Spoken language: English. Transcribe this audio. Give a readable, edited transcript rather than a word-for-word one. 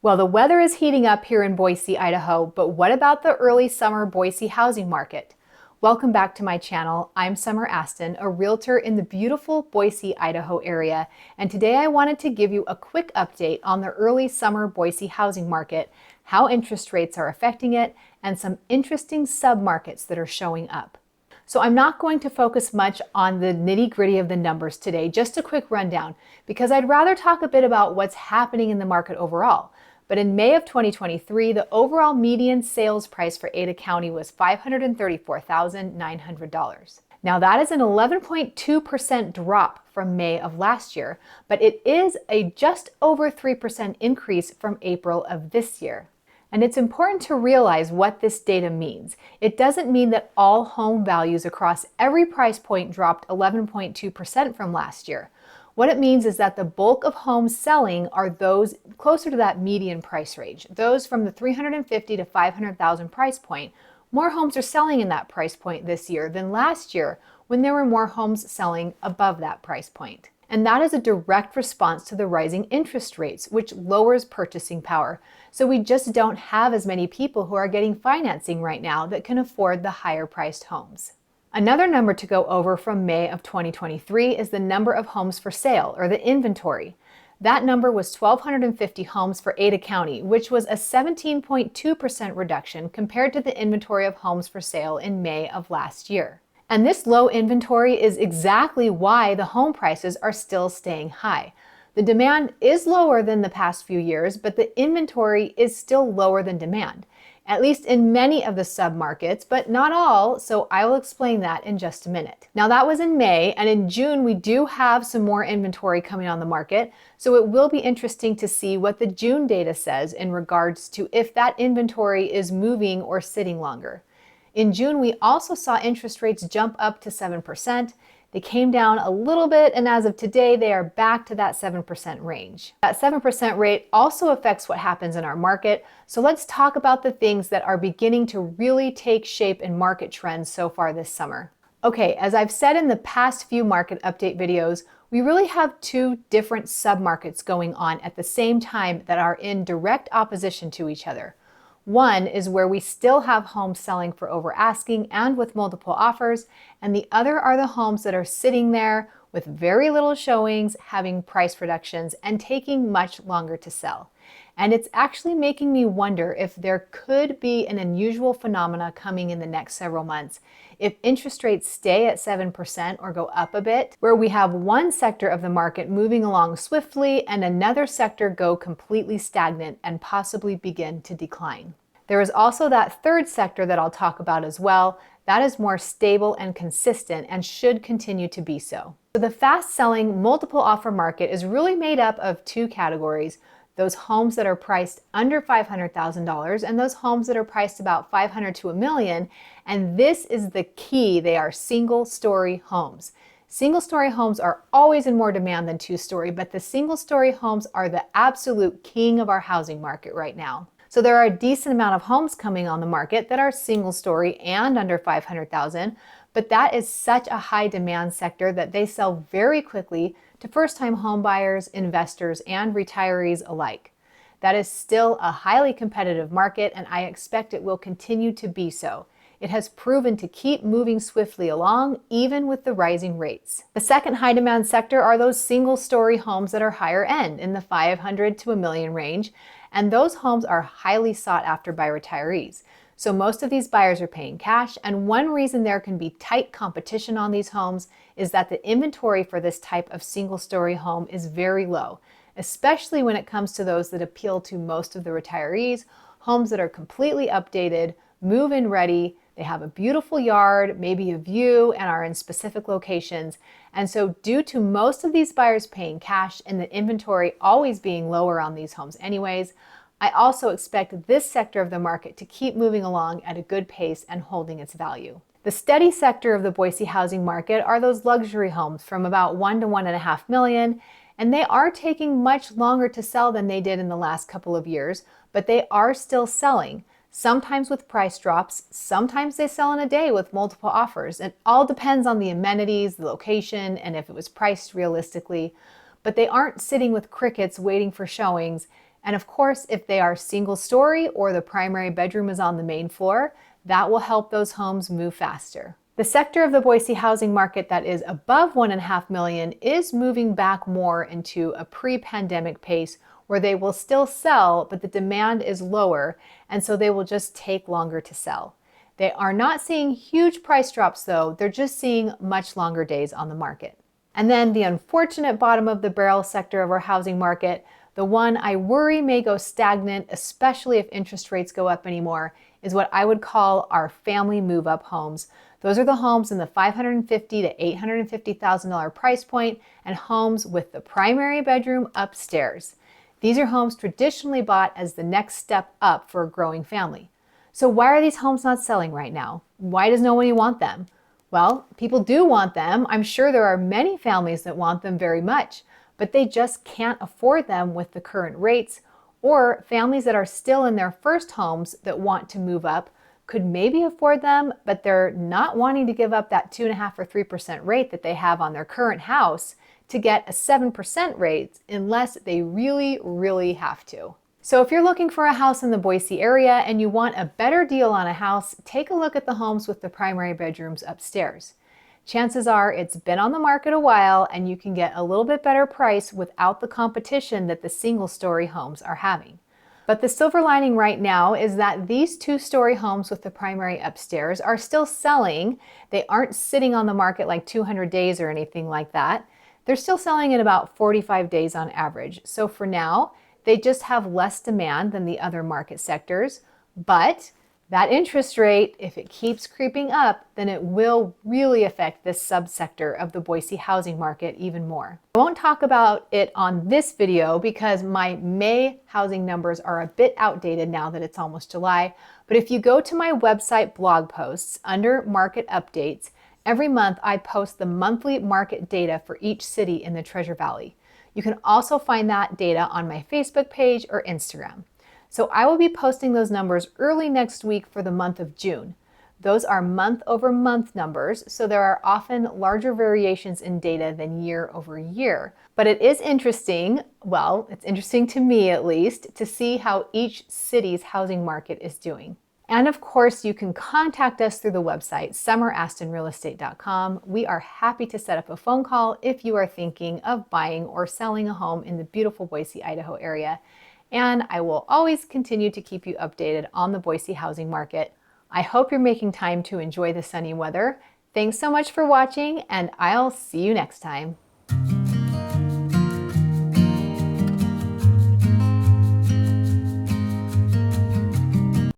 Well, the weather is heating up here in Boise, Idaho, but what about the early summer Boise housing market? Welcome back to my channel. I'm Summer Aston, a realtor in the beautiful Boise, Idaho area, and today I wanted to give you a quick update on the early summer Boise housing market, how interest rates are affecting it, and some interesting sub-markets that are showing up. So I'm not going to focus much on the nitty-gritty of the numbers today, just a quick rundown, because I'd rather talk a bit about what's happening in the market overall. But in May of 2023, the overall median sales price for Ada County was $534,900. Now that is an 11.2% drop from May of last year, but it is a just over 3% increase from April of this year. And it's important to realize what this data means. It doesn't mean that all home values across every price point dropped 11.2% from last year. What it means is that the bulk of homes selling are those closer to that median price range, those from the $350,000 to $500,000 price point. More homes are selling in that price point this year than last year when there were more homes selling above that price point. And that is a direct response to the rising interest rates, which lowers purchasing power. So we just don't have as many people who are getting financing right now that can afford the higher priced homes. Another number to go over from May of 2023 is the number of homes for sale, or the inventory. That number was 1,250 homes for Ada County, which was a 17.2% reduction compared to the inventory of homes for sale in May of last year. And this low inventory is exactly why the home prices are still staying high. The demand is lower than the past few years, but the inventory is still lower than demand, at least in many of the sub-markets, but not all, so I will explain that in just a minute. Now that was in May, and in June we do have some more inventory coming on the market, so it will be interesting to see what the June data says in regards to if that inventory is moving or sitting longer. In June, we also saw interest rates jump up to 7%. They came down a little bit, and as of today, they are back to that 7% range. That 7% rate also affects what happens in our market, so let's talk about the things that are beginning to really take shape in market trends so far this summer. Okay, as I've said in the past few market update videos, we really have two different sub-markets going on at the same time that are in direct opposition to each other. One is where we still have homes selling for over asking and with multiple offers, and the other are the homes that are sitting there with very little showings, having price reductions, and taking much longer to sell. And it's actually making me wonder if there could be an unusual phenomena coming in the next several months. If interest rates stay at 7% or go up a bit, where we have one sector of the market moving along swiftly and another sector go completely stagnant and possibly begin to decline. There is also that third sector that I'll talk about as well. That is more stable and consistent and should continue to be so. So the fast-selling multiple offer market is really made up of two categories: those homes that are priced under $500,000 and those homes that are priced about $500,000 to $1 million. And this is the key. They are single-story homes. Single-story homes are always in more demand than two-story, but the single-story homes are the absolute king of our housing market right now. So there are a decent amount of homes coming on the market that are single-story and under $500,000, but that is such a high demand sector that they sell very quickly to first-time home buyers, investors, and retirees alike. That is still a highly competitive market, and I expect it will continue to be so. It has proven to keep moving swiftly along, even with the rising rates. The second high demand sector are those single-story homes that are higher end, in the $500,000 to $1 million range, and those homes are highly sought after by retirees. So most of these buyers are paying cash, and one reason there can be tight competition on these homes is that the inventory for this type of single-story home is very low, especially when it comes to those that appeal to most of the retirees, homes that are completely updated, move-in ready, they have a beautiful yard, maybe a view, and are in specific locations. And so due to most of these buyers paying cash and the inventory always being lower on these homes anyways, I also expect this sector of the market to keep moving along at a good pace and holding its value. The steady sector of the Boise housing market are those luxury homes from about $1 to $1.5 million, and they are taking much longer to sell than they did in the last couple of years, but they are still selling. Sometimes with price drops, sometimes they sell in a day with multiple offers. It all depends on the amenities, the location, and if it was priced realistically. But they aren't sitting with crickets waiting for showings, And of course, if they are single story or the primary bedroom is on the main floor, that will help those homes move faster. The sector of the Boise housing market that is above 1.5 million is moving back more into a pre-pandemic pace where they will still sell, but the demand is lower, and so they will just take longer to sell. They are not seeing huge price drops though, they're just seeing much longer days on the market. And then the unfortunate bottom of the barrel sector of our housing market, the one I worry may go stagnant, especially if interest rates go up anymore, is what I would call our family move-up homes. Those are the homes in the $550,000 to $850,000 price point and homes with the primary bedroom upstairs. These are homes traditionally bought as the next step up for a growing family. So why are these homes not selling right now? Why does nobody want them? Well, people do want them. I'm sure there are many families that want them very much, but they just can't afford them with the current rates, or families that are still in their first homes that want to move up could maybe afford them, but they're not wanting to give up that 2.5% or 3% rate that they have on their current house to get a 7% rate unless they really, really have to. So if you're looking for a house in the Boise area and you want a better deal on a house, take a look at the homes with the primary bedrooms upstairs. Chances are it's been on the market a while and you can get a little bit better price without the competition that the single-story homes are having. But the silver lining right now is that these two-story homes with the primary upstairs are still selling. They aren't sitting on the market like 200 days or anything like that. They're still selling in about 45 days on average. So for now, they just have less demand than the other market sectors, but that interest rate, if it keeps creeping up, then it will really affect this subsector of the Boise housing market even more. I won't talk about it on this video because my May housing numbers are a bit outdated now that it's almost July, but if you go to my website blog posts under market updates, every month I post the monthly market data for each city in the Treasure Valley. You can also find that data on my Facebook page or Instagram. So I will be posting those numbers early next week for the month of June. Those are month over month numbers, so there are often larger variations in data than year over year. But it is interesting, well, it's interesting to me at least, to see how each city's housing market is doing. And of course, you can contact us through the website, summerastonrealestate.com. We are happy to set up a phone call if you are thinking of buying or selling a home in the beautiful Boise, Idaho area. And I will always continue to keep you updated on the Boise housing market. I hope you're making time to enjoy the sunny weather. Thanks so much for watching, and I'll see you next time.